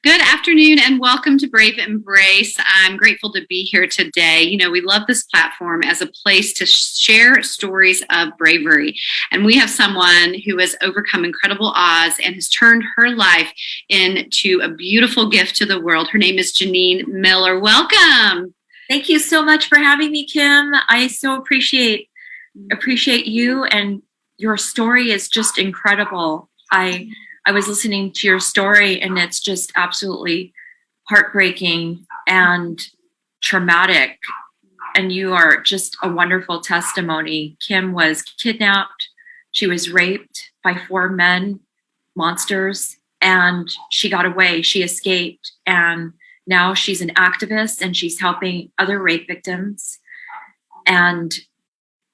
Good afternoon and welcome to Brave Embrace. I'm grateful to be here today. You know, we love this platform as a place to share stories of bravery. And we have someone who has overcome incredible odds and has turned her life into a beautiful gift to the world. Her name is Jeneen Miller. Welcome. Thank you so much for having me, Kim. I so appreciate you, and your story is just incredible. I was listening to your story, and it's just absolutely heartbreaking and traumatic. And you are just a wonderful testimony. Kim was kidnapped. She was raped by 4 men, monsters, and she got away. She escaped. And now she's an activist, and she's helping other rape victims and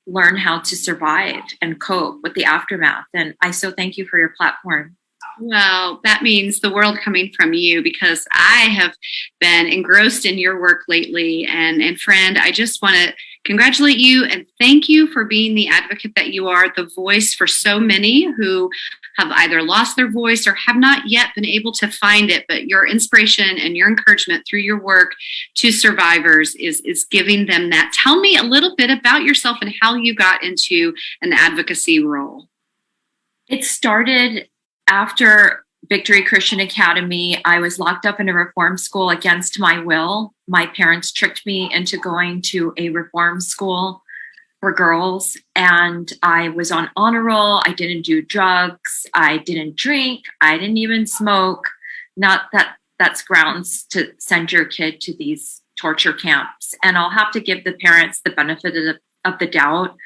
learn how to survive and cope with the aftermath. And I so thank you for your platform. Well, that means the world coming from you, because I have been engrossed in your work lately. And friend, I just want to congratulate you and thank you for being the advocate that you are, the voice for so many who have either lost their voice or have not yet been able to find it. But your inspiration and your encouragement through your work to survivors is giving them that. Tell me a little bit about yourself and how you got into an advocacy role. It started after Victory Christian Academy. I was locked up in a reform school against my will. My parents tricked me into going to a reform school for girls, and I was on honor roll. I didn't do drugs. I didn't drink. I didn't even smoke. Not that that's grounds to send your kid to these torture camps. And I'll have to give the parents the benefit of the doubt.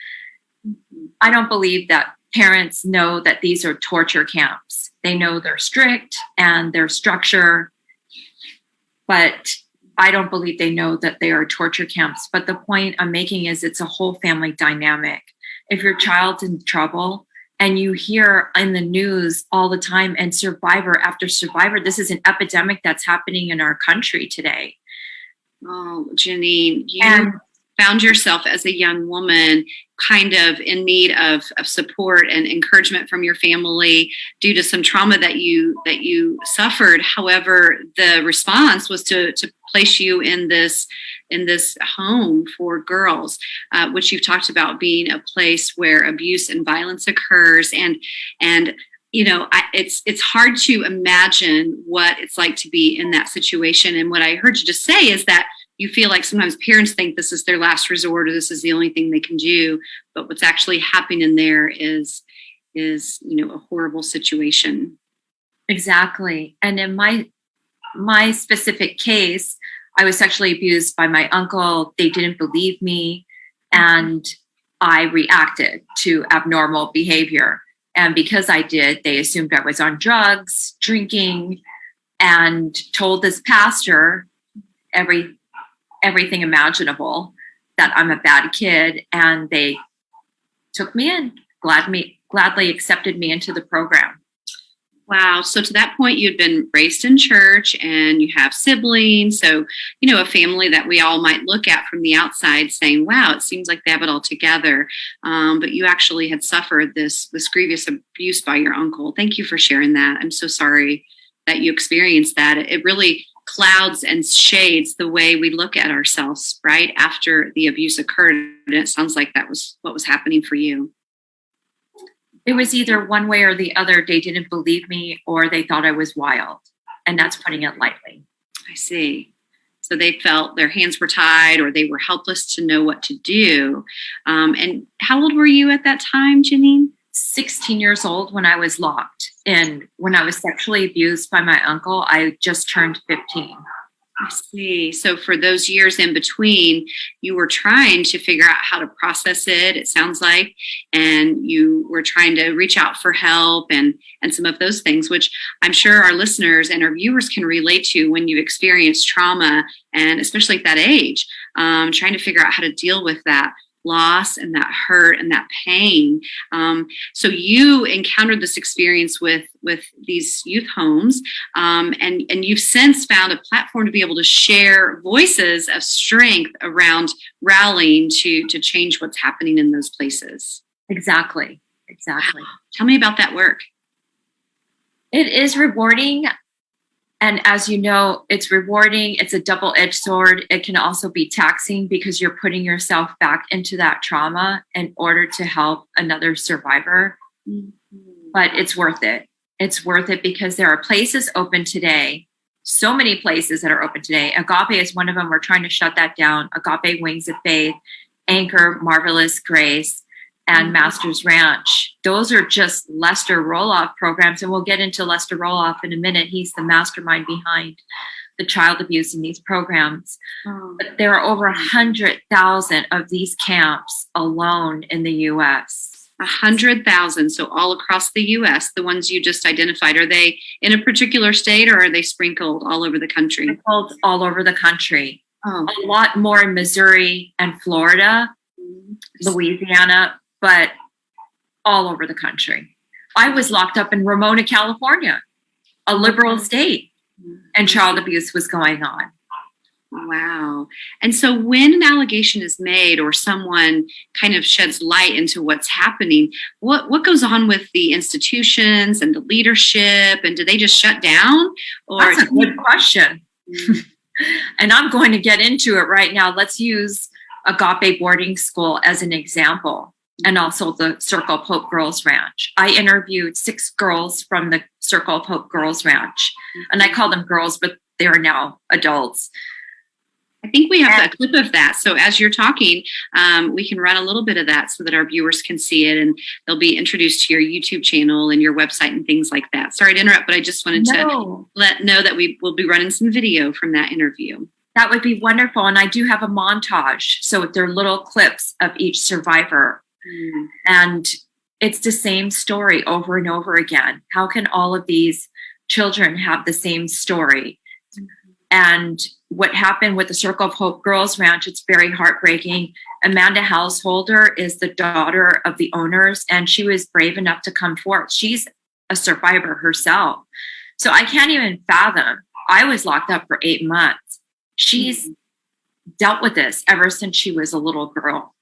I don't believe that parents know that these are torture camps. They know they're strict and their structure, but I don't believe they know that they are torture camps. But the point I'm making is it's a whole family dynamic. If your child's in trouble and you hear in the news all the time, and survivor after survivor, this is an epidemic that's happening in our country today. Oh, Jeneen, you found yourself as a young woman kind of in need of support and encouragement from your family due to some trauma that you suffered. However, the response was to place you in this home for girls, which you've talked about being a place where abuse and violence occurs. And you know, it's hard to imagine what it's like to be in that situation. And what I heard you just say is that you feel like sometimes parents think this is their last resort or this is the only thing they can do, but what's actually happening in there is you know, a horrible situation. Exactly. And in my specific case, I was sexually abused by my uncle. They didn't believe me, and I reacted to abnormal behavior. And because I did, they assumed I was on drugs, drinking, and told this pastor everything imaginable, that I'm a bad kid. And they took me in, gladly accepted me into the program. Wow. So to that point, you'd been raised in church and you have siblings. So, you know, a family that we all might look at from the outside saying, wow, it seems like they have it all together. But you actually had suffered this grievous abuse by your uncle. Thank you for sharing that. I'm so sorry that you experienced that. It really clouds and shades the way we look at ourselves right after the abuse occurred. And it sounds like that was what was happening for you. It was either one way or the other. They didn't believe me, or they thought I was wild. And that's putting it lightly. I see. So they felt their hands were tied or they were helpless to know what to do. And how old were you at that time, Jeneen? 16 years old when I was locked. And when I was sexually abused by my uncle, I just turned 15. I see. So for those years in between, you were trying to figure out how to process it sounds like, and you were trying to reach out for help and some of those things, which I'm sure our listeners and our viewers can relate to when you experience trauma, and especially at that age, trying to figure out how to deal with that loss and that hurt and that pain. So you encountered this experience with these youth homes, and you've since found a platform to be able to share voices of strength around rallying to change what's happening in those places. Exactly. Tell me about that work. It is rewarding. And as you know, it's rewarding. It's a double-edged sword. It can also be taxing because you're putting yourself back into that trauma in order to help another survivor. Mm-hmm. But it's worth it. It's worth it because there are places open today, so many places that are open today. Agape is one of them. We're trying to shut that down. Agape Wings of Faith, Anchor, Marvelous Grace, and Master's Ranch. Those are just Lester Roloff programs. And we'll get into Lester Roloff in a minute. He's the mastermind behind the child abuse in these programs. Oh. But there are over 100,000 of these camps alone in the U.S. 100,000. So all across the U.S., the ones you just identified, are they in a particular state or are they sprinkled all over the country? Sprinkled all over the country. Oh. A lot more in Missouri and Florida, Louisiana, but all over the country. I was locked up in Ramona, California, a liberal state, and child abuse was going on. Wow. And so when an allegation is made or someone kind of sheds light into what's happening, what goes on with the institutions and the leadership? And do they just shut down? Or that's a good question. And I'm going to get into it right now. Let's use Agape Boarding School as an example. And also the Circle of Hope Girls Ranch. I interviewed 6 girls from the Circle of Hope Girls Ranch. And I call them girls, but they are now adults. I think we have a clip of that. So as you're talking, we can run a little bit of that so that our viewers can see it. And they'll be introduced to your YouTube channel and your website and things like that. Sorry to interrupt, but I just wanted to know that we will be running some video from that interview. That would be wonderful. And I do have a montage. So they're little clips of each survivor. And it's the same story over and over again. How can all of these children have the same story? And what happened with the Circle of Hope Girls Ranch, it's very heartbreaking. Amanda Householder is the daughter of the owners, and she was brave enough to come forth. She's a survivor herself. So I can't even fathom. I was locked up for 8 months. She's dealt with this ever since she was a little girl.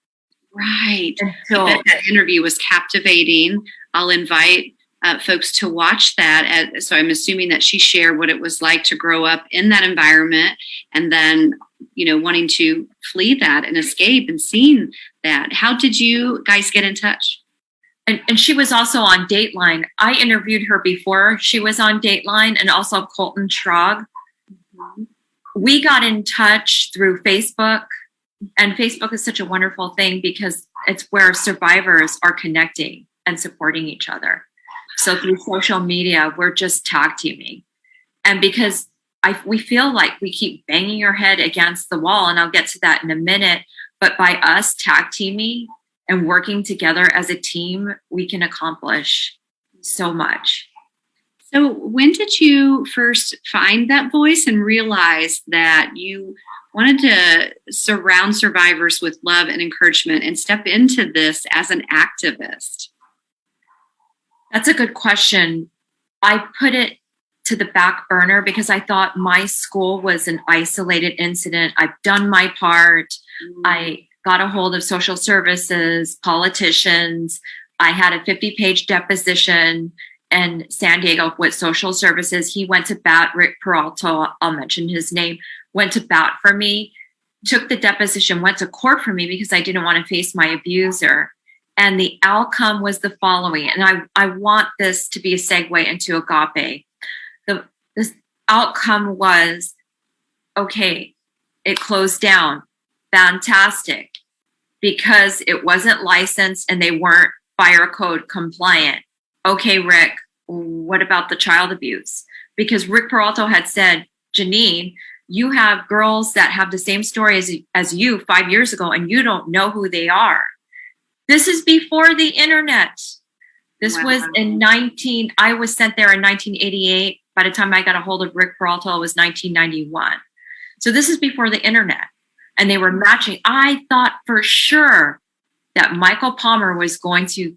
Right. So that interview was captivating. I'll invite folks to watch that. So I'm assuming that she shared what it was like to grow up in that environment and then, wanting to flee that and escape and seeing that. How did you guys get in touch? And she was also on Dateline. I interviewed her before she was on Dateline and also Colton Schrog. Mm-hmm. We got in touch through Facebook. And Facebook is such a wonderful thing because it's where survivors are connecting and supporting each other. So through social media, we're just tag teaming. And because we feel like we keep banging our head against the wall, and I'll get to that in a minute, but by us tag teaming and working together as a team, we can accomplish so much. So when did you first find that voice and realize that you wanted to surround survivors with love and encouragement and step into this as an activist? That's a good question. I put it to the back burner because I thought my school was an isolated incident. I've done my part. I got a hold of social services, politicians. I had a 50-page deposition in San Diego with social services. He went to bat. Rick Peralta, I'll mention his name, went to bat for me, took the deposition, went to court for me because I didn't want to face my abuser. And the outcome was the following. And I want this to be a segue into Agape. This outcome was, okay, it closed down. Fantastic. Because it wasn't licensed and they weren't fire code compliant. Okay, Rick, what about the child abuse? Because Rick Peralta had said, Jeneen, you have girls that have the same story as you 5 years ago, and you don't know who they are. This is before the internet. This was I was sent there in 1988. By the time I got a hold of Rick Peralta, it was 1991. So this is before the internet. And they were matching. I thought for sure that Michael Palmer was going to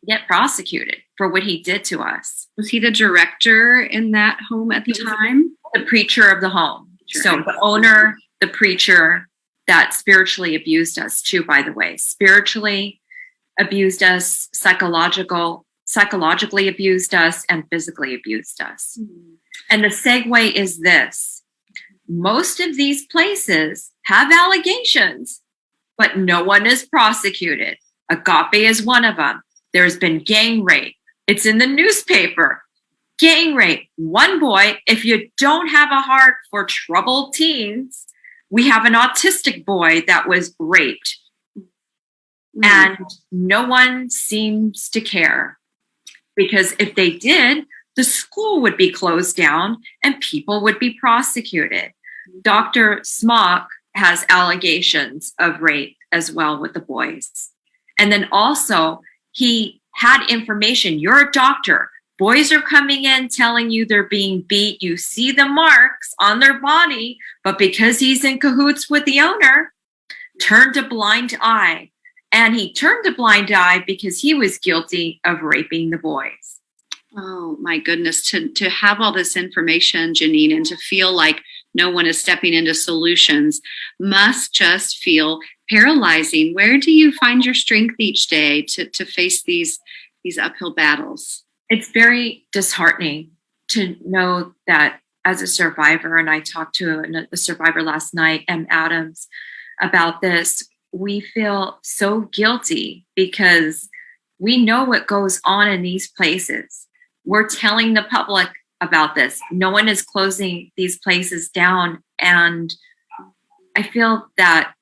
get prosecuted for what he did to us. Was he the director in that home at the time? The preacher of the home. Sure. So the owner, the preacher that spiritually abused us too, by the way. Spiritually abused us, psychologically abused us, and physically abused us. Mm-hmm. And the segue is this. Most of these places have allegations, but no one is prosecuted. Agape is one of them. There's been gang rape. It's in the newspaper. Gang rape. One boy, if you don't have a heart for troubled teens, we have an autistic boy that was raped. And no one seems to care, because if they did, the school would be closed down and people would be prosecuted. Dr. Smock has allegations of rape as well with the boys. And then also he had information. You're a doctor. Boys are coming in telling you they're being beat. You see the marks on their body, but because he's in cahoots with the owner, turned a blind eye. And he turned a blind eye because he was guilty of raping the boys. Oh my goodness, to have all this information, Jeneen, and to feel like no one is stepping into solutions must just feel paralyzing. Where do you find your strength each day to face these uphill battles? It's very disheartening to know that as a survivor, and I talked to a survivor last night, M. Adams, about this, we feel so guilty because we know what goes on in these places. We're telling the public about this. No one is closing these places down. And I feel that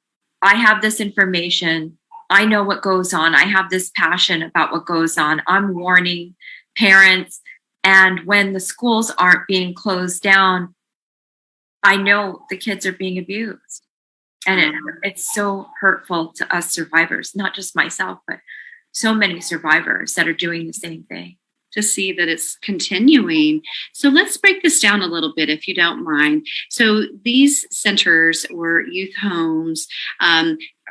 I have this information. I know what goes on. I have this passion about what goes on. I'm warning parents. And when the schools aren't being closed down, I know the kids are being abused. And it's so hurtful to us survivors, not just myself, but so many survivors that are doing the same thing. To see that it's continuing. So let's break this down a little bit, if you don't mind. So these centers or youth homes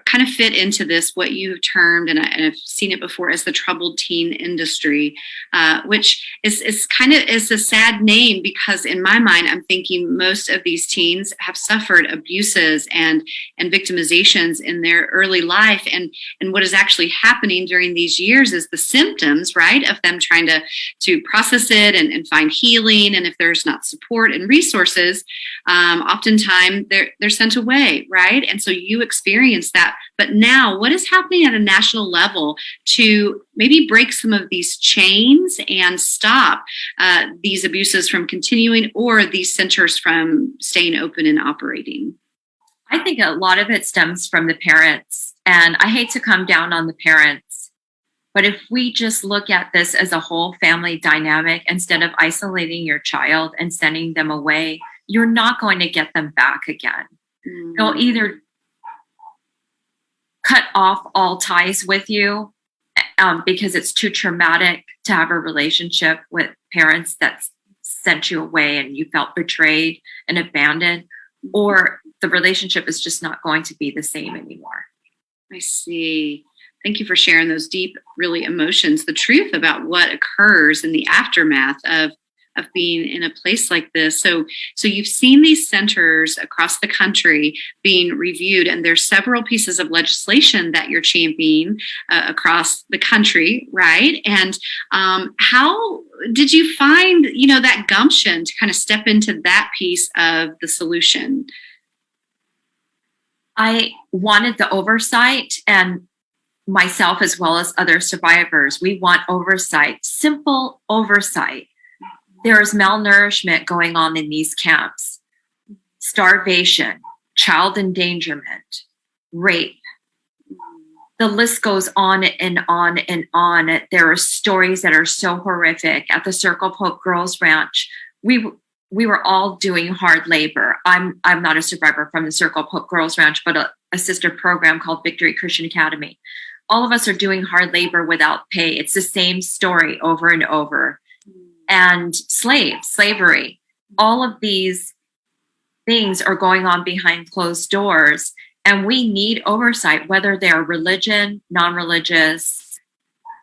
kind of fit into this, what you have termed, and I've seen it before, as the troubled teen industry, which is kind of is a sad name, because in my mind, I'm thinking most of these teens have suffered abuses and victimizations in their early life. And what is actually happening during these years is the symptoms, right, of them trying to process it and find healing. And if there's not support and resources, oftentimes they're sent away, right? And so you experience that. But now, what is happening at a national level to maybe break some of these chains and stop these abuses from continuing, or these centers from staying open and operating? I think a lot of it stems from the parents. And I hate to come down on the parents, but if we just look at this as a whole family dynamic, instead of isolating your child and sending them away, you're not going to get them back again. Mm-hmm. They'll either cut off all ties with you because it's too traumatic to have a relationship with parents that sent you away and you felt betrayed and abandoned, or the relationship is just not going to be the same anymore. I see. Thank you for sharing those deep, really emotions, the truth about what occurs in the aftermath of being in a place like this. So you've seen these centers across the country being reviewed, and there's several pieces of legislation that you're championing across the country, right? And how did you find, that gumption to kind of step into that piece of the solution? I wanted the oversight, and myself as well as other survivors, we want oversight, simple oversight. There is malnourishment going on in these camps, starvation, child endangerment, rape. The list goes on and on and on. There are stories that are so horrific. At the Circle Poke Girls Ranch, we were all doing hard labor. I'm not a survivor from the Circle Poke Girls Ranch, but a sister program called Victory Christian Academy. All of us are doing hard labor without pay. It's the same story over and over. And slavery, all of these things are going on behind closed doors. And we need oversight, whether they are religion, non-religious,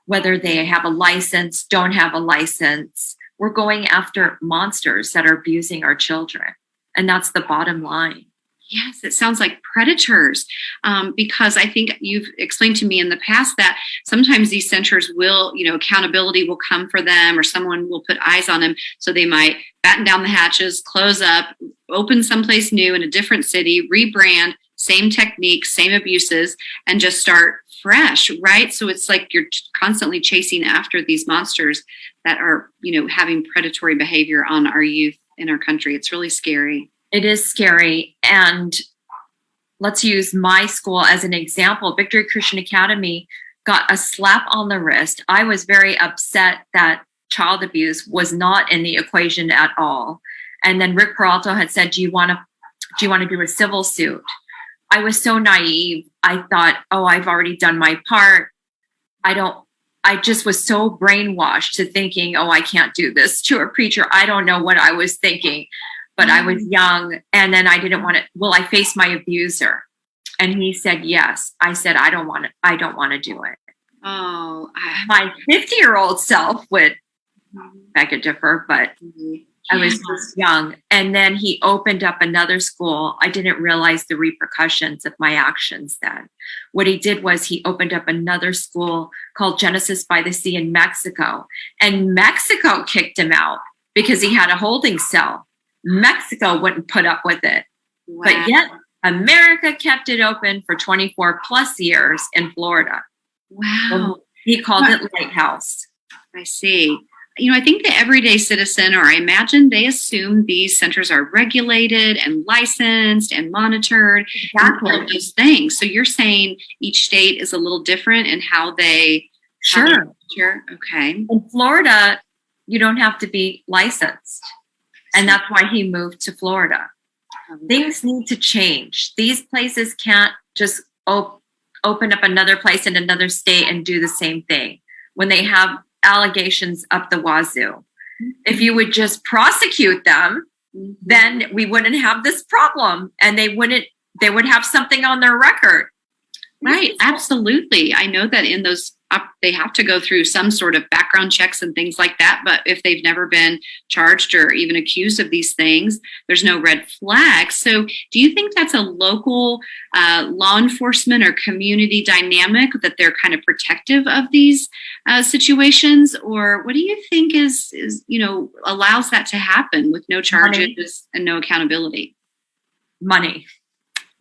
whether they have a license, don't have a license. We're going after monsters that are abusing our children. And that's the bottom line. Yes, it sounds like predators, because I think you've explained to me in the past that sometimes these centers will, accountability will come for them or someone will put eyes on them. So they might batten down the hatches, close up, open someplace new in a different city, rebrand, same techniques, same abuses, and just start fresh, right? So it's like you're constantly chasing after these monsters that are, having predatory behavior on our youth in our country. It's really scary. It is scary. And let's use my school as an example. Victory Christian Academy got a slap on the wrist. I was very upset that child abuse was not in the equation at all. And then Rick Peralta had said, do you want to do a civil suit? I was so naive. I thought, oh, I've already done my part. I just was so brainwashed to thinking, oh, I can't do this to a preacher. I don't know what I was thinking. But I was young, and then I didn't want to. Will I face my abuser? And he said yes. I said I don't want to do it. Oh, my 50-year-old self would beg to differ, but I was just young. And then he opened up another school. I didn't realize the repercussions of my actions then. What he did was he opened up another school called Genesis by the Sea in Mexico, and Mexico kicked him out because he had a holding cell. Mexico wouldn't put up with it. Wow. But yet America kept it open for 24 plus years in Florida. Wow. He called it Lighthouse. I see. I think the everyday citizen, or I imagine they assume these centers are regulated and licensed and monitored. Exactly. And all those things. So you're saying each state is a little different in how they... Sure. Okay. In Florida, you don't have to be licensed. And that's why he moved to Florida. Things need to change. These places can't just open up another place in another state and do the same thing when they have allegations up the wazoo. If you would just prosecute them, then we wouldn't have this problem, and they would have something on their record. Right. Absolutely. I know that in those, they have to go through some sort of background checks and things like that. But if they've never been charged or even accused of these things, there's no red flags. So do you think that's a local law enforcement or community dynamic that they're kind of protective of these situations? Or what do you think is allows that to happen with no charges and no accountability? Money.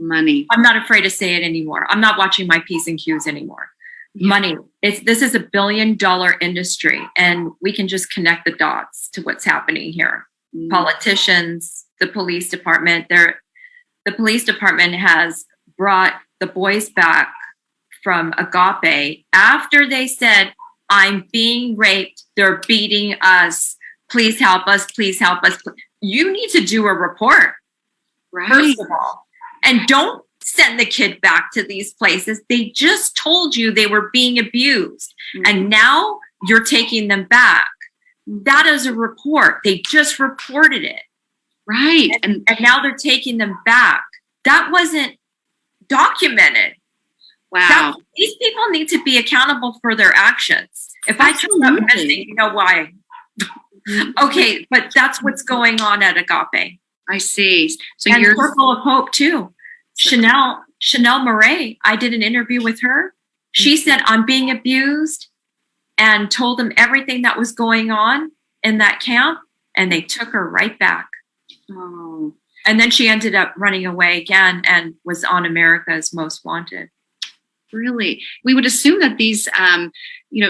I'm not afraid to say it anymore. I'm not watching my P's and Q's anymore. Yeah. Money. This is $1 billion industry, and we can just connect the dots to what's happening here. Politicians, the police department. The police department has brought the boys back from Agape after they said, "I'm being raped. They're beating us. Please help us. Please help us." You need to do a report, right? First of all. And don't send the kid back to these places. They just told you they were being abused. And now you're taking them back. That is a report. They just reported it. Right. And now they're taking them back. That wasn't documented. Wow. These people need to be accountable for their actions. If I turn up missing, you know why. Okay, but that's what's going on at Agape. I see. So and you're Circle of Hope too. Chanel Murray, I did an interview with her. She said, I'm being abused, and told them everything that was going on in that camp, and they took her right back. Oh. And then she ended up running away again and was on America's Most Wanted. Really? We would assume that these,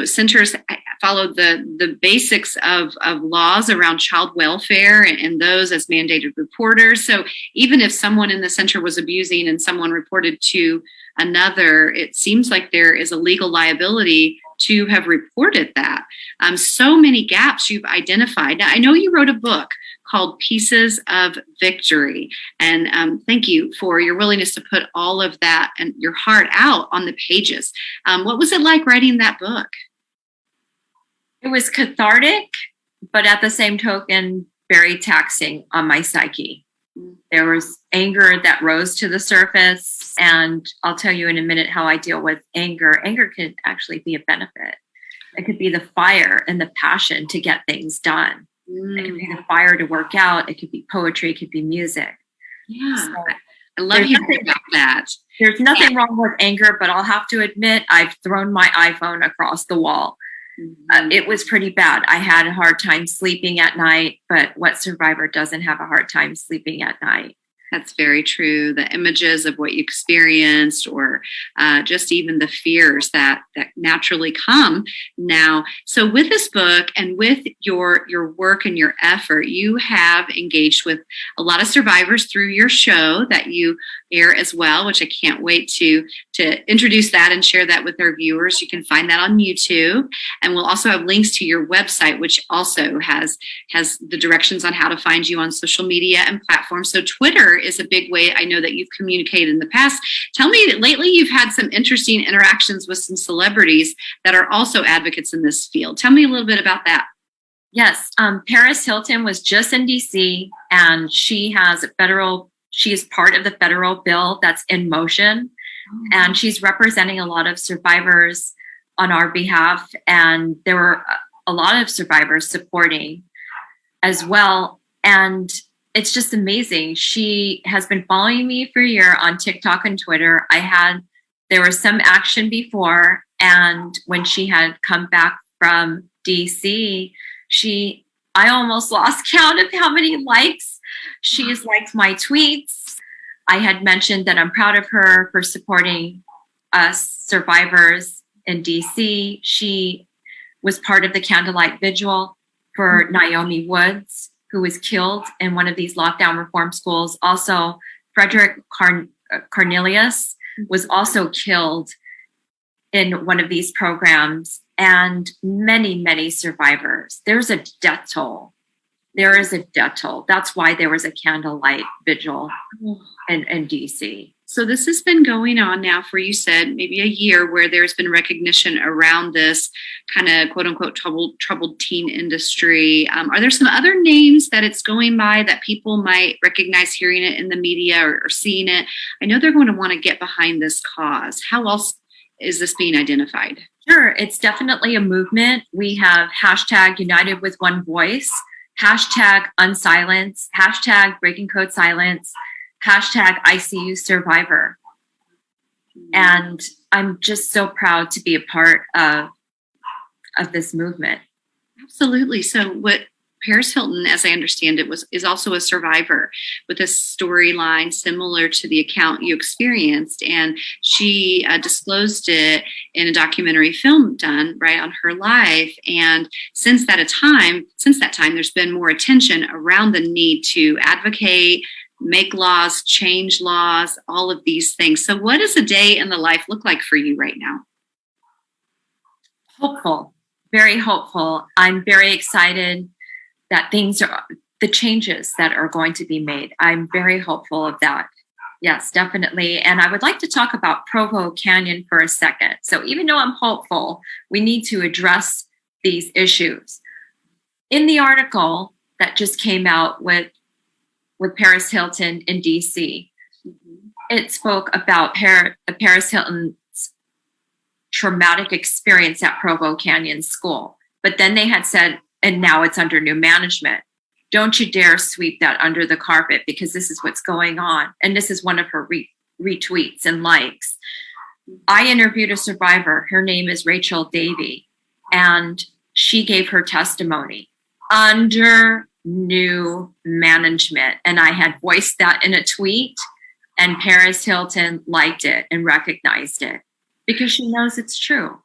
centers follow the basics of laws around child welfare and those as mandated reporters. So even if someone in the center was abusing and someone reported to another, it seems like there is a legal liability to have reported that. So many gaps you've identified. Now, I know you wrote a book called Pieces of Victory. And thank you for your willingness to put all of that and your heart out on the pages. What was it like writing that book? It was cathartic, but at the same token, very taxing on my psyche. There was anger that rose to the surface, and I'll tell you in a minute how I deal with anger. Anger could actually be a benefit. It could be the fire and the passion to get things done. It could be the fire to work out. It could be poetry. It could be music. Yeah. So I love hearing about that. There's nothing wrong with anger, but I'll have to admit, I've thrown my iPhone across the wall. It was pretty bad. I had a hard time sleeping at night, but what survivor doesn't have a hard time sleeping at night? That's very true. The images of what you experienced, or just even the fears that naturally come now. So with this book and with your work and your effort, you have engaged with a lot of survivors through your show that you air as well, which I can't wait to introduce that and share that with our viewers. You can find that on YouTube, and we'll also have links to your website, which also has the directions on how to find you on social media and platforms. So Twitter is a big way I know that you've communicated in the past. Tell me that lately you've had some interesting interactions with some celebrities that are also advocates in this field. Tell me a little bit about that. Yes, Paris Hilton was just in DC, and she is part of the federal bill that's in motion, and she's representing a lot of survivors on our behalf, and there were a lot of survivors supporting as well. And it's just amazing. She has been following me for a year on TikTok and Twitter. There was some action before, and when she had come back from DC, I almost lost count of how many likes she has liked my tweets. I had mentioned that I'm proud of her for supporting us survivors in DC. She was part of the candlelight vigil for Naomi Woods, who was killed in one of these lockdown reform schools. Also, Frederick Cornelius was also killed in one of these programs, and many, many survivors. There's a death toll. There is a death toll. That's why there was a candlelight vigil in DC. So this has been going on now for, you said, maybe a year, where there's been recognition around this kind of quote unquote troubled teen industry. Are there some other names that it's going by that people might recognize hearing it in the media or seeing it? I know they're going to want to get behind this cause. How else is this being identified? Sure, it's definitely a movement. We have hashtag United with One Voice, hashtag Unsilence, hashtag Breaking Code Silence, hashtag ICU Survivor. And I'm just so proud to be a part of this movement. Absolutely. So what Paris Hilton, as I understand it, is also a survivor with a storyline similar to the account you experienced. And she disclosed it in a documentary film done right on her life. And since that time, there's been more attention around the need to advocate, make laws, change laws, all of these things. So what does a day in the life look like for you right now? Hopeful, very hopeful. I'm very excited that the changes that are going to be made. I'm very hopeful of that. Yes, definitely. And I would like to talk about Provo Canyon for a second. So even though I'm hopeful, we need to address these issues. In the article that just came out with Paris Hilton in DC, it spoke about Paris Hilton's traumatic experience at Provo Canyon School. But then they had said, and now it's under new management. Don't you dare sweep that under the carpet, because this is what's going on. And this is one of her retweets and likes. I interviewed a survivor. Her name is Rachel Davey, and she gave her testimony under new management. And I had voiced that in a tweet, and Paris Hilton liked it and recognized it because she knows it's true.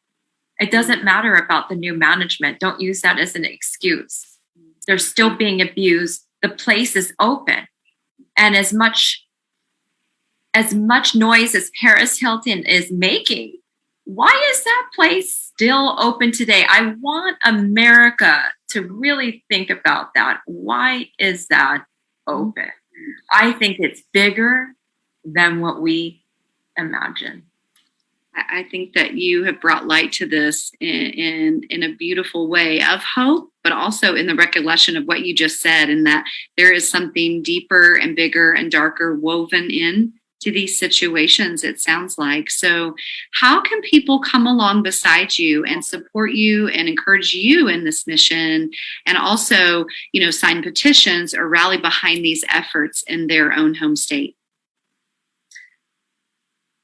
It doesn't matter about the new management. Don't use that as an excuse. They're still being abused. The place is open. And as much noise as Paris Hilton is making, why is that place still open today? I want America to really think about that. Why is that open? I think it's bigger than what we imagine. I think that you have brought light to this in a beautiful way of hope, but also in the recollection of what you just said, and that there is something deeper and bigger and darker woven in to these situations, it sounds like. So how can people come along beside you and support you and encourage you in this mission, and also, sign petitions or rally behind these efforts in their own home state?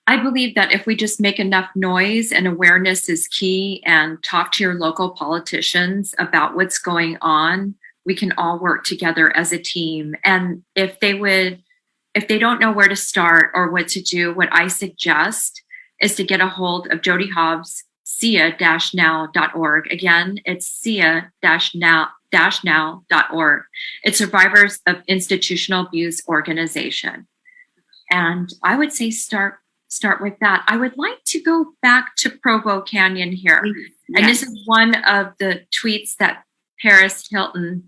I believe that if we just make enough noise, and awareness is key, and talk to your local politicians about what's going on, we can all work together as a team. And if they don't know where to start or what to do, what I suggest is to get a hold of Jody Hobbs, sia-now.org. Again, it's sia-now.org. It's Survivors of Institutional Abuse Organization. And I would say start with that. I would like to go back to Provo Canyon here. Yes. And this is one of the tweets that Paris Hilton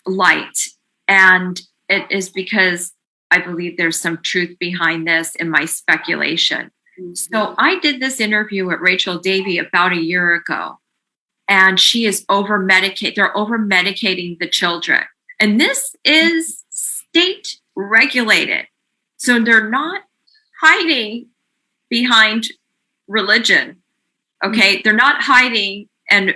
liked. And it is because I believe there's some truth behind this in my speculation. Mm-hmm. So I did this interview with Rachel Davey about a year ago, and she is over-medicated. They're over-medicating the children. And this is state regulated. So they're not hiding behind religion. Okay. Mm-hmm. They're not hiding, and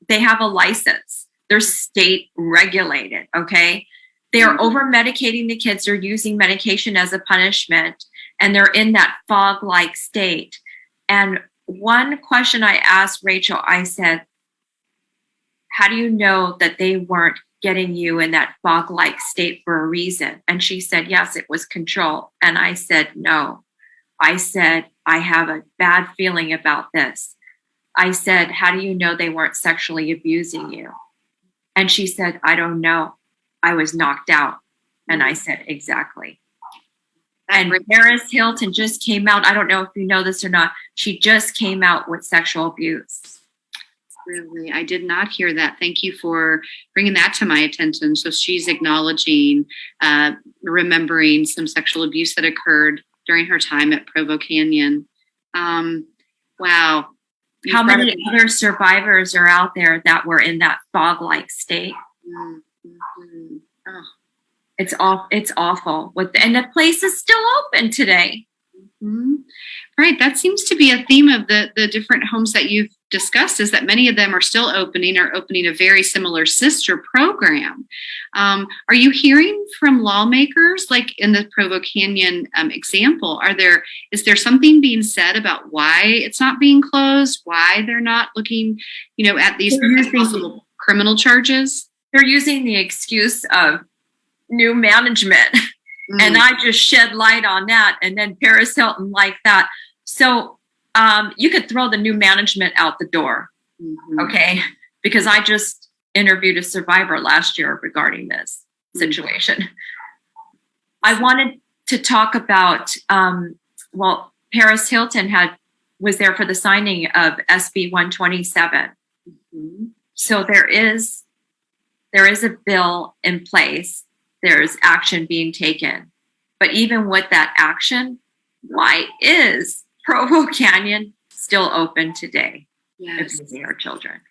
they have a license. They're state regulated. Okay. They are over medicating the kids. They're using medication as a punishment, and they're in that fog-like state. And one question I asked Rachel, I said, how do you know that they weren't getting you in that fog-like state for a reason? And she said, yes, it was control. And I said, no. I said, I have a bad feeling about this. I said, how do you know they weren't sexually abusing you? And she said, I don't know. I was knocked out. And I said, exactly. And Paris Hilton just came out. I don't know if you know this or not. She just came out with sexual abuse. Really? I did not hear that. Thank you for bringing that to my attention. So she's acknowledging, remembering some sexual abuse that occurred during her time at Provo Canyon. Wow. How many other survivors are out there that were in that fog-like state? Mm-hmm. Oh. It's awful. And the place is still open today. Mm-hmm. Right. That seems to be a theme of the different homes that you've discussed, is that many of them are still opening a very similar sister program. Are you hearing from lawmakers, like in the Provo Canyon example, is there something being said about why it's not being closed, why they're not looking, at these possible criminal charges? They're using the excuse of new management. Mm. And I just shed light on that. And then Paris Hilton liked that. So you could throw the new management out the door. Mm-hmm. Okay. Because I just interviewed a survivor last year regarding this situation. I wanted to talk about, Paris Hilton was there for the signing of SB 127. Mm-hmm. So there is a bill in place. There's action being taken. But even with that action, why is Provo Canyon still open today? Yes. If they are children.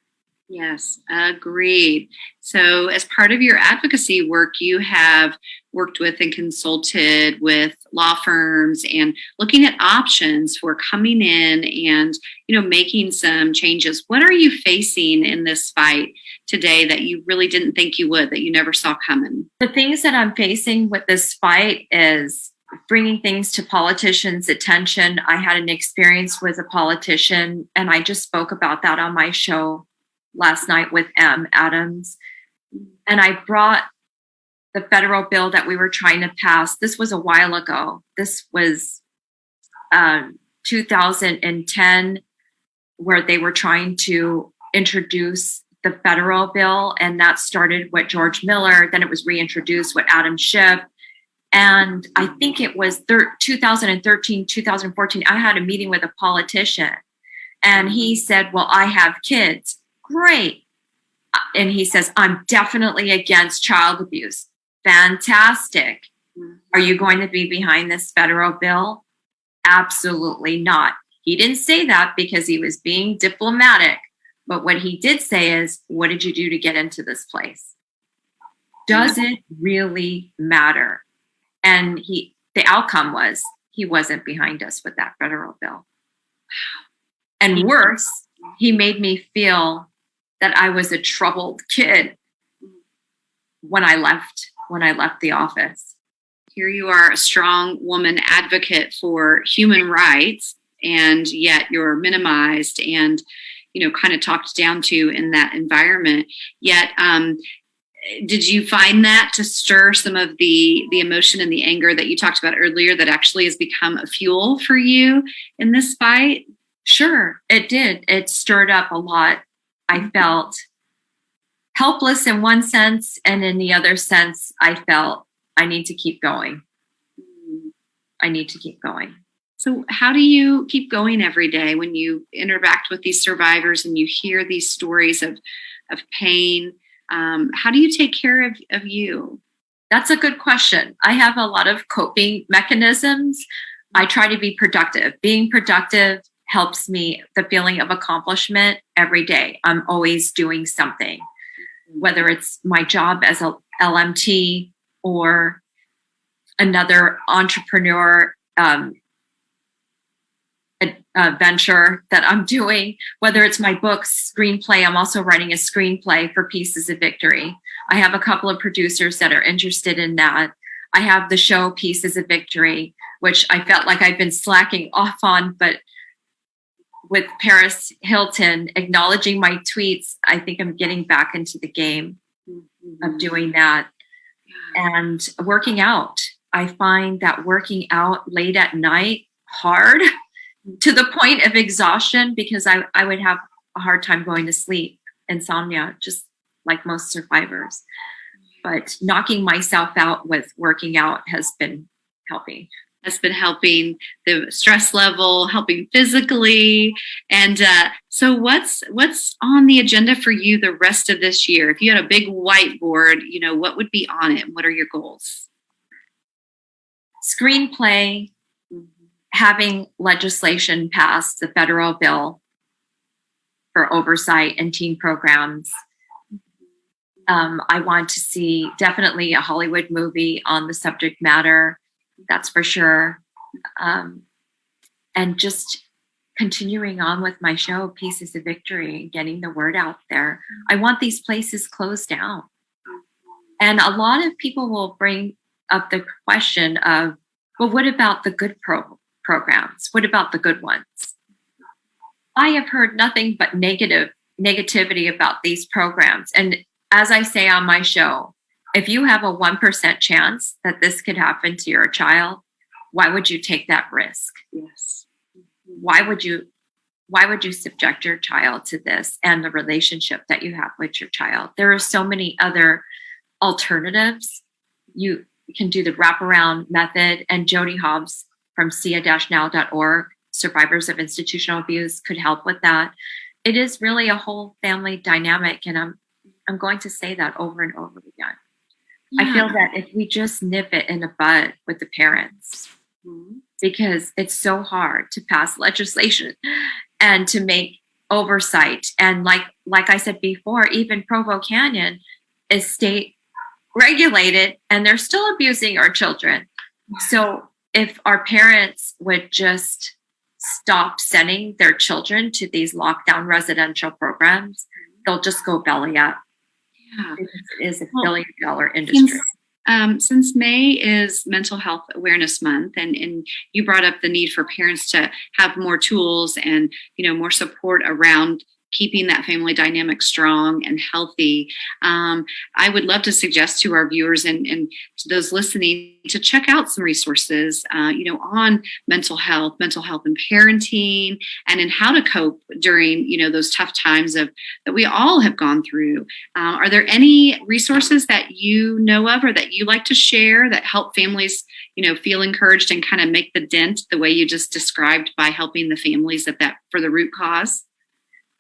Yes, agreed. So as part of your advocacy work, you have worked with and consulted with law firms and looking at options for coming in and, making some changes. What are you facing in this fight today that you really didn't think you would, that you never saw coming? The things that I'm facing with this fight is bringing things to politicians' attention. I had an experience with a politician, and I just spoke about that on my show last night with M. Adams. And I brought the federal bill that we were trying to pass. This was a while ago. This was 2010, where they were trying to introduce the federal bill. And that started with George Miller. Then it was reintroduced with Adam Schiff. And I think it was 2013, 2014, I had a meeting with a politician. And he said, well, I have kids. Great. And he says, I'm definitely against child abuse. Fantastic. Are you going to be behind this federal bill? Absolutely not. He didn't say that because he was being diplomatic. But what he did say is, what did you do to get into this place? Does it really matter? And the outcome was he wasn't behind us with that federal bill. And worse, he made me feel that I was a troubled kid when I left the office. Here you are, a strong woman advocate for human rights, and yet you're minimized and, kind of talked down to in that environment. Yet, did you find that to stir some of the emotion and the anger that you talked about earlier that actually has become a fuel for you in this fight? Sure, it did. It stirred up a lot. I felt helpless in one sense, and in the other sense, I felt I need to keep going. I need to keep going. So how do you keep going every day when you interact with these survivors and you hear these stories of pain? How do you take care of you? That's a good question. I have a lot of coping mechanisms. I try to be productive. Being productive helps me, the feeling of accomplishment every day. I'm always doing something, whether it's my job as a LMT or another entrepreneur venture that I'm doing, whether it's my book, screenplay. I'm also writing a screenplay for Pieces of Victory. I have a couple of producers that are interested in that. I have the show Pieces of Victory, which I felt like I've been slacking off on, but with Paris Hilton acknowledging my tweets, I think I'm getting back into the game of doing that. And working out. I find that working out late at night hard to the point of exhaustion, because I would have a hard time going to sleep, insomnia, just like most survivors. But knocking myself out with working out has been helping. The stress level, helping physically. And so what's on the agenda for you the rest of this year? If you had a big whiteboard, what would be on it? What are your goals? Screenplay, having legislation passed, the federal bill for oversight and teen programs. I want to see definitely a Hollywood movie on the subject matter. That's for sure. And just continuing on with my show, Pieces of Victory, and getting the word out there. I want these places closed down. And a lot of people will bring up the question of, well, what about the good programs? What about the good ones? I have heard nothing but negativity about these programs. And as I say on my show, if you have a 1% chance that this could happen to your child, why would you take that risk? Yes. Why would you subject your child to this and the relationship that you have with your child? There are so many other alternatives. You can do the wraparound method, and Jody Hobbs from sia-now.org, Survivors of Institutional Abuse, could help with that. It is really a whole family dynamic, and I'm going to say that over and over again. Yeah. I feel that if we just nip it in the bud with the parents, because it's so hard to pass legislation and to make oversight. And like I said before, even Provo Canyon is state regulated, and they're still abusing our children. So if our parents would just stop sending their children to these lockdown residential programs, they'll just go belly up. Yeah. It is a billion-dollar industry. Since May is Mental Health Awareness Month, and you brought up the need for parents to have more tools and more support around keeping that family dynamic strong and healthy, I would love to suggest to our viewers and to those listening to check out some resources, on mental health and parenting, and in how to cope during, those tough times that we all have gone through. Are there any resources that you know of or that you like to share that help families, feel encouraged and kind of make the dent the way you just described by helping the families for the root cause?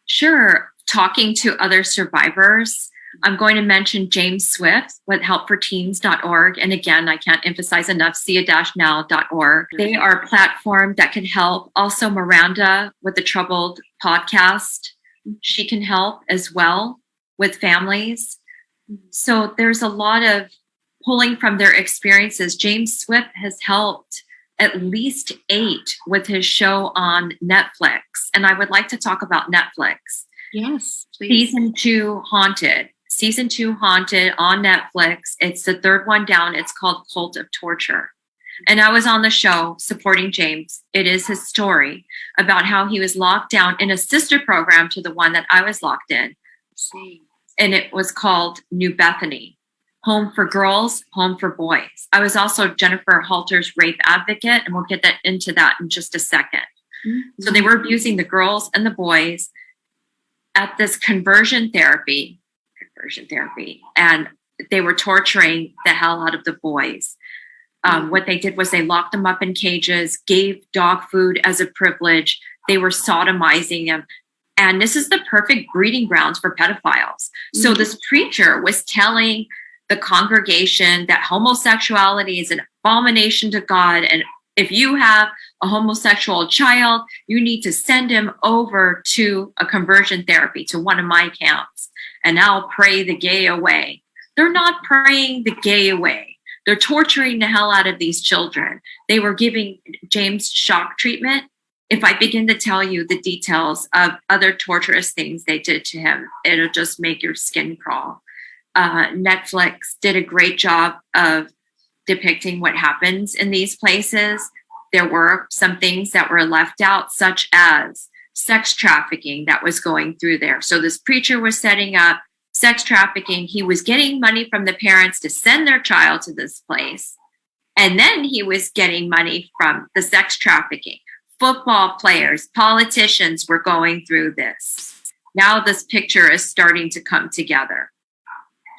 Sure. Talking to other survivors. I'm going to mention James Swift with helpforteens.org. And again, I can't emphasize enough, sia-now.org. They are a platform that can help. Also, Miranda with the Troubled podcast. She can help as well with families. So there's a lot of pulling from their experiences. James Swift has helped at least 8 with his show on Netflix. And I would like to talk about Netflix. Yes, please. Season 2, Haunted. season 2 Haunted on Netflix. It's the third one down. It's called Cult of Torture. And I was on the show supporting James. It is his story about how he was locked down in a sister program to the one that I was locked in. And it was called New Bethany, Home for Girls, Home for Boys. I was also Jennifer Halter's rape advocate, and we'll get into that in just a second. Mm-hmm. So they were abusing the girls and the boys at this conversion therapy, and they were torturing the hell out of the boys. What they did was they locked them up in cages, gave dog food as a privilege. They were sodomizing them. And this is the perfect breeding grounds for pedophiles. So this preacher was telling the congregation that homosexuality is an abomination to God. And if you have a homosexual child, you need to send him over to a conversion therapy, to one of my camps, and I'll pray the gay away. They're not praying the gay away. They're torturing the hell out of these children. They were giving James shock treatment. If I begin to tell you the details of other torturous things they did to him, it'll just make your skin crawl. Netflix did a great job of depicting what happens in these places. There were some things that were left out, such as sex trafficking that was going through there. So this preacher was setting up sex trafficking. He was getting money from the parents to send their child to this place. And then he was getting money from the sex trafficking. Football players, politicians were going through this. Now this picture is starting to come together.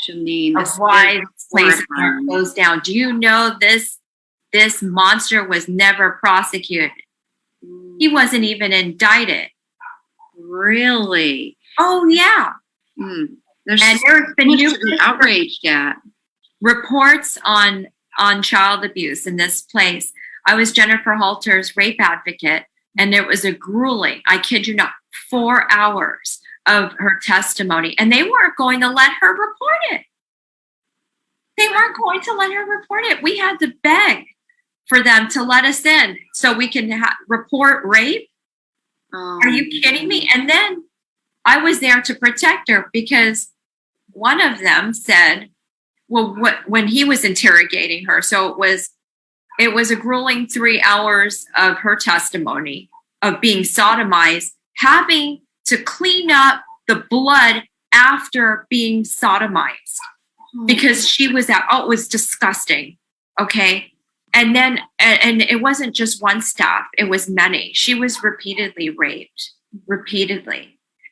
Jeneen, of why this place goes down. Do you know this monster was never prosecuted? He wasn't even indicted. Really? Oh, yeah. There's been outraged at reports on child abuse in this place. I was Jennifer Halter's rape advocate, and there was a grueling, I kid you not, 4 hours of her testimony, and they weren't going to let her report it. They weren't going to let her report it. We had to beg for them to let us in so we can report rape. Are you kidding me? And then I was there to protect her because one of them said, well, when he was interrogating her, so it was a grueling 3 hours of her testimony of being sodomized, having to clean up the blood after being sodomized because she was it was disgusting. Okay. And then, and it wasn't just one staff, it was many. She was repeatedly raped,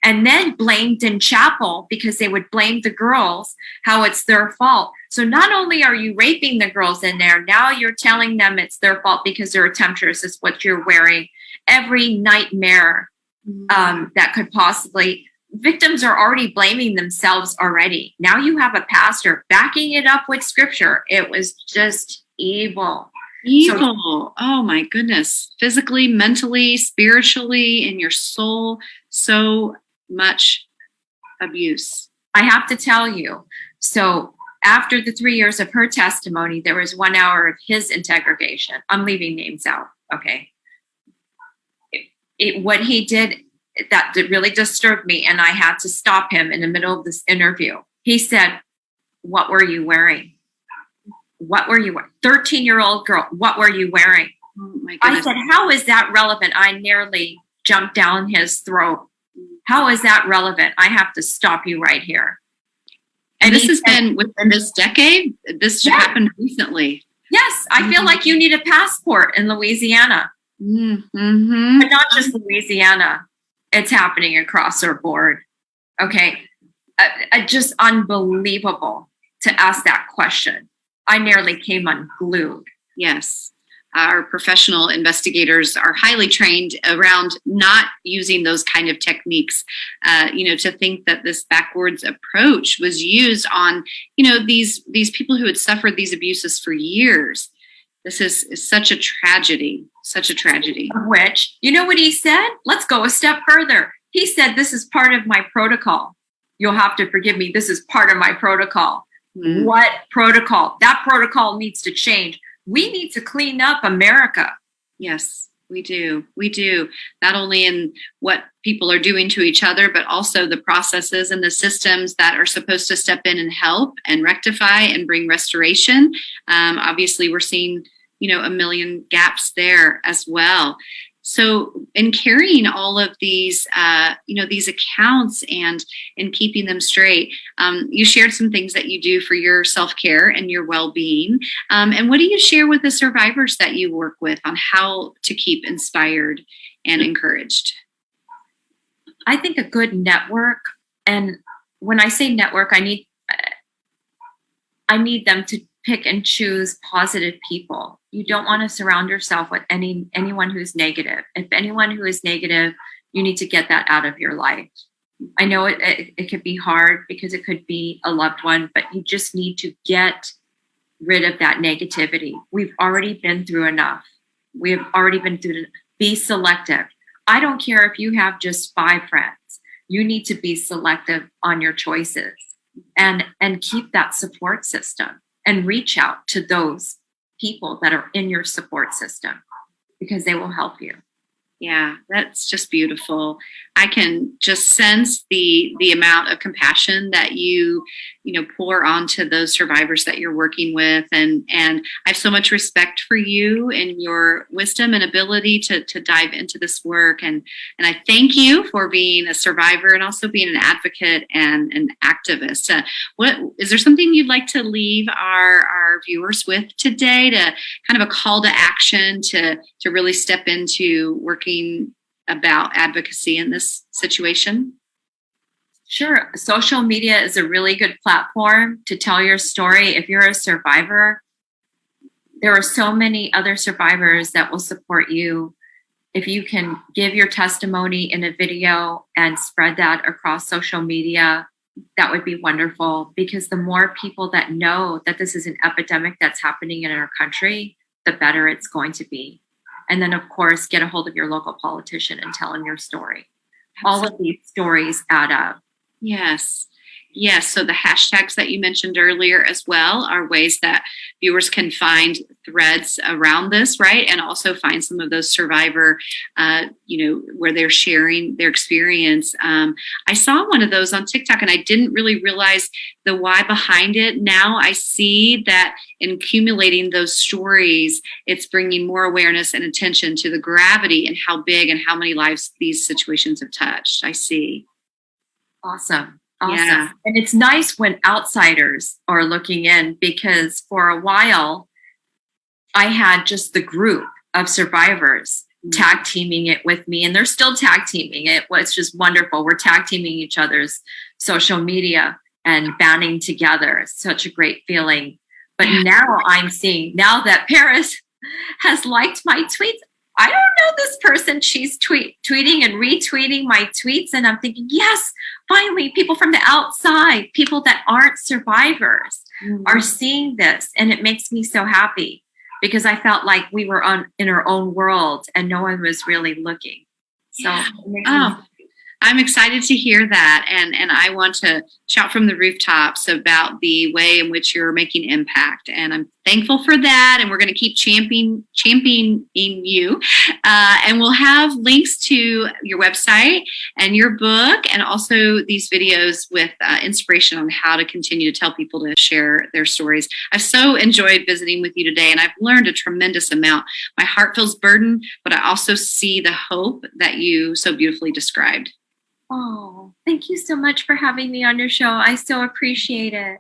and then blamed in chapel because they would blame the girls, how it's their fault. So not only are you raping the girls in there, now you're telling them it's their fault because they're a temptress, is what you're wearing. Every nightmare that could possibly, victims are already blaming themselves already. Now you have a pastor backing it up with scripture. It was just evil. So, oh my goodness. Physically, mentally, spiritually, in your soul, so much abuse. I have to tell you. So after the 3 years of her testimony, there was 1 hour of his interrogation. I'm leaving names out. Okay. What he did that really disturbed me, and I had to stop him in the middle of this interview. He said, "What were you wearing? What were you wearing? 13-year-old girl, what were you wearing?" Oh my goodness. I said, "How is that relevant?" I nearly jumped down his throat. How is that relevant? I have to stop you right here. And this has been within this decade? This happened recently. Yes, I feel like you need a passport in Louisiana. Mm-hmm. But not just Louisiana. It's happening across our board. Okay. Just unbelievable to ask that question. I nearly came unglued. Yes. Our professional investigators are highly trained around not using those kind of techniques. To think that this backwards approach was used on, these people who had suffered these abuses for years. This is such a tragedy, such a tragedy. Which, you know what he said? Let's go a step further. He said, "This is part of my protocol. You'll have to forgive me. This is part of my protocol." Mm-hmm. What protocol? That protocol needs to change. We need to clean up America. Yes. We do. We do. Not only in what people are doing to each other, but also the processes and the systems that are supposed to step in and help and rectify and bring restoration. Obviously, we're seeing, a million gaps there as well. So, in carrying all of these, these accounts and in keeping them straight, you shared some things that you do for your self-care and your well-being. And what do you share with the survivors that you work with on how to keep inspired and encouraged? I think a good network, and when I say network, I need them to pick and choose positive people. You don't want to surround yourself with anyone who's negative. If anyone who is negative, you need to get that out of your life. I know it could be hard because it could be a loved one, but you just need to get rid of that negativity. We've already been through enough. We have already been through. Be selective. I don't care if you have just 5 friends. You need to be selective on your choices and keep that support system and reach out to those people that are in your support system because they will help you. Yeah, that's just beautiful. I can just sense the amount of compassion that you pour onto those survivors that you're working with, and I have so much respect for you and your wisdom and ability to dive into this work, and I thank you for being a survivor and also being an advocate and an activist. What is there something you'd like to leave our viewers with today, to kind of a call to action to really step into working about advocacy in this situation? Sure. Social media is a really good platform to tell your story. If you're a survivor, there are so many other survivors that will support you. If you can give your testimony in a video and spread that across social media, that would be wonderful, because the more people that know that this is an epidemic that's happening in our country, the better it's going to be. And then, of course, get a hold of your local politician and tell them your story. All of these stories add up. Yes. Yes. So the hashtags that you mentioned earlier as well are ways that viewers can find threads around this, right? And also find some of those survivor, where they're sharing their experience. I saw one of those on TikTok and I didn't really realize the why behind it. Now I see that in accumulating those stories, it's bringing more awareness and attention to the gravity and how big and how many lives these situations have touched. I see. Awesome. Yeah. And it's nice when outsiders are looking in, because for a while I had just the group of survivors tag teaming it with me, and they're still tag teaming it. Well, it's just wonderful. We're tag teaming each other's social media and banding together. It's such a great feeling. But now I'm seeing, now that Paris has liked my tweets, I don't know this person. She's tweeting and retweeting my tweets. And I'm thinking, yes, finally, people from the outside, people that aren't survivors are seeing this. And it makes me so happy, because I felt like we were in our own world and no one was really looking. So I'm excited to hear that. And I want to shout from the rooftops about the way in which you're making impact. And I'm thankful for that. And we're going to keep championing you. And we'll have links to your website and your book, and also these videos with inspiration on how to continue to tell people to share their stories. I've so enjoyed visiting with you today, and I've learned a tremendous amount. My heart feels burdened, but I also see the hope that you so beautifully described. Oh, thank you so much for having me on your show. I so appreciate it.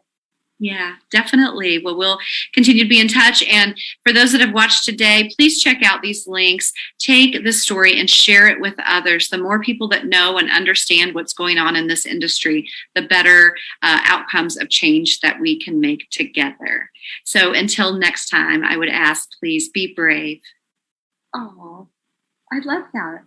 Yeah, definitely. Well, we'll continue to be in touch. And for those that have watched today, please check out these links. Take this story and share it with others. The more people that know and understand what's going on in this industry, the better outcomes of change that we can make together. So until next time, I would ask, please be brave. Oh, I love that.